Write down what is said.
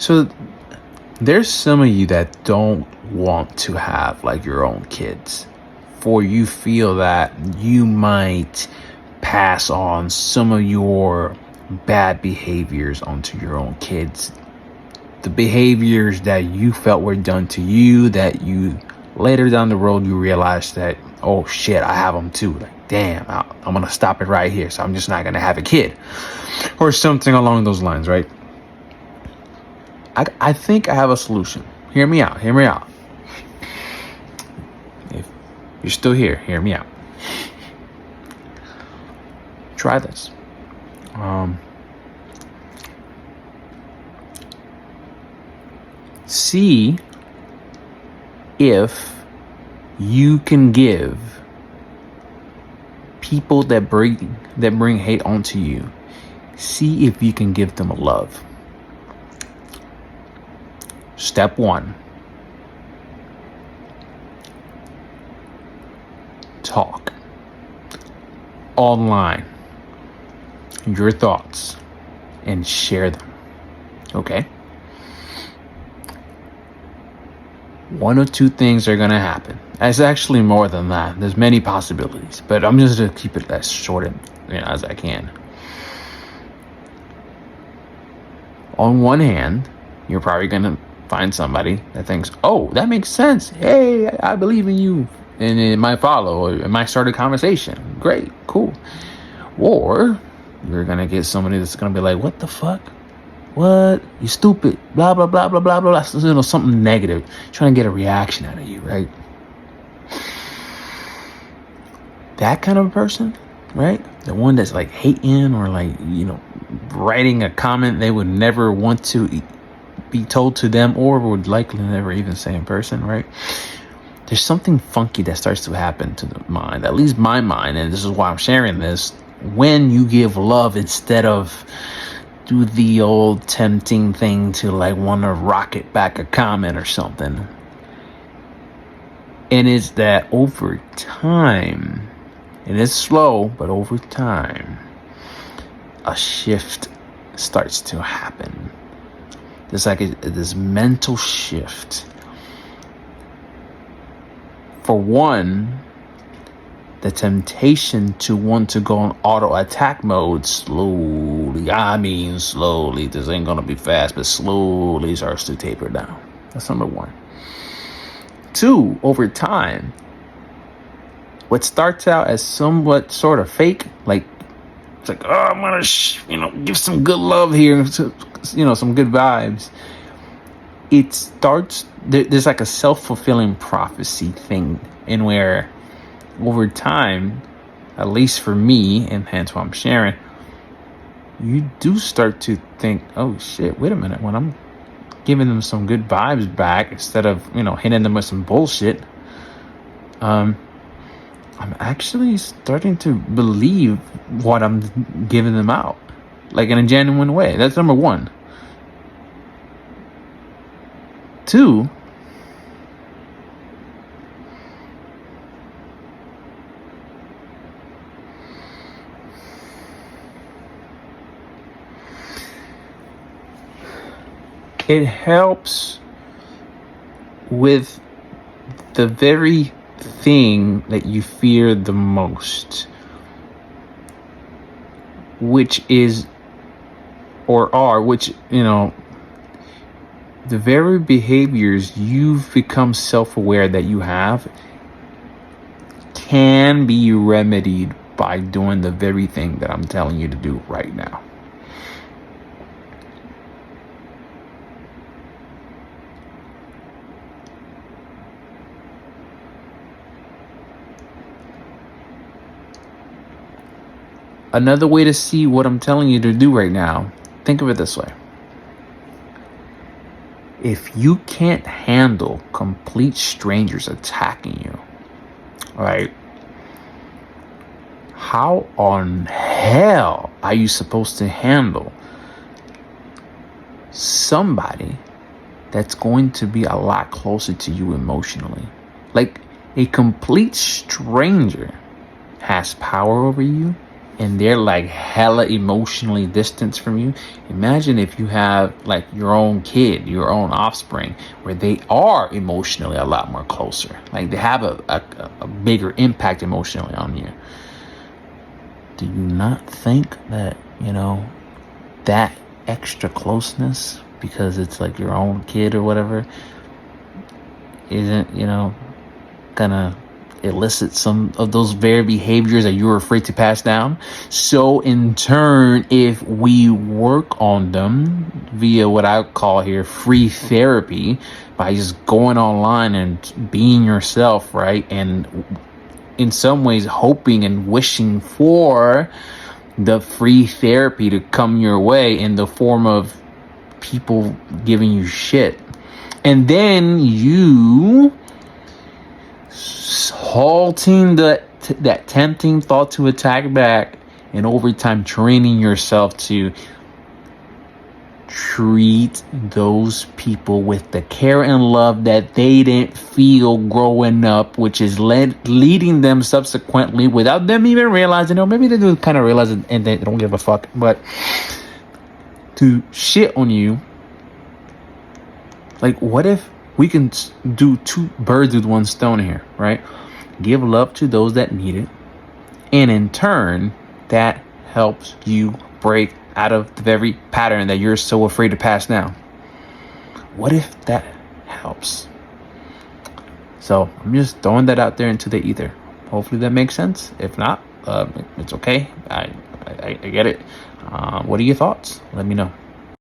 So there's some of you that don't want to have like your own kids, for you feel that you might pass on some of your bad behaviors onto your own kids. The behaviors that you felt were done to you, that you later down the road you realize that, oh shit, I have them too. Like, damn, I'm gonna stop it right here, so I'm just not gonna have a kid, or something along those lines, right? I think I have a solution. Hear me out. If you're still here, hear me out. Try this. See if you can give people that bring hate onto you, see if you can give them a love. Step 1. Talk online your thoughts and share them. Okay? One or two things are going to happen. It's actually more than that. There's many possibilities, but I'm just going to keep it as short as I can. On one hand, you're probably going to find somebody that thinks, oh, that makes sense. Hey, I believe in you. And it might follow, or it might start a conversation. Great, cool. Or you're going to get somebody that's going to be like, what the fuck? What? You stupid. Blah, blah, blah, blah, blah, blah. Something negative. Trying to get a reaction out of you, right? That kind of person, right? The one that's like hating or like, writing a comment they would never want to be told to them, or would likely never even say in person, right? There's something funky that starts to happen to the mind, at least my mind, and this is why I'm sharing this. When you give love instead of do the old tempting thing to like want to rocket back a comment or something. And it's that over time, and it's slow, but over time, a shift starts to happen. There's like this mental shift. For one, the temptation to want to go on auto attack mode slowly, this ain't gonna be fast, but slowly starts to taper down. That's number 1. 2, over time, what starts out as somewhat sort of fake, like it's like, oh, I'm gonna give some good love here, some good vibes. It starts, there's like a self-fulfilling prophecy thing, in where over time, at least for me, and hence why I'm sharing, you do start to think, oh shit, wait a minute, when I'm giving them some good vibes back instead of, hitting them with some bullshit, I'm actually starting to believe what I'm giving them out, like in a genuine way. That's number 1. 2, it helps with the very thing that you fear the most, which is, the very behaviors you've become self-aware that you have can be remedied by doing the very thing that I'm telling you to do right now. Another way to see what I'm telling you to do right now, think of it this way. If you can't handle complete strangers attacking you, right? How on hell are you supposed to handle somebody that's going to be a lot closer to you emotionally? Like, a complete stranger has power over you and they're like hella emotionally distanced from you, imagine if you have like your own kid, your own offspring, where they are emotionally a lot more closer. Like they have a bigger impact emotionally on you. Do you not think that, that extra closeness, because it's like your own kid or whatever, isn't, gonna elicit some of those very behaviors that you're afraid to pass down? So in turn, if we work on them via what I call here free therapy, by just going online and being yourself, right? And in some ways hoping and wishing for the free therapy to come your way in the form of people giving you shit. And then you halting that tempting thought to attack back, and over time training yourself to treat those people with the care and love that they didn't feel growing up, which is leading them subsequently, without them even realizing, or maybe they do kind of realize it and they don't give a fuck, but to shit on you. Like, what if we can do two birds with one stone here, right? Give love to those that need it, and in turn, that helps you break out of the very pattern that you're so afraid to pass down. What if that helps? So I'm just throwing that out there into the ether. Hopefully that makes sense. If not, it's okay. I get it. What are your thoughts? Let me know.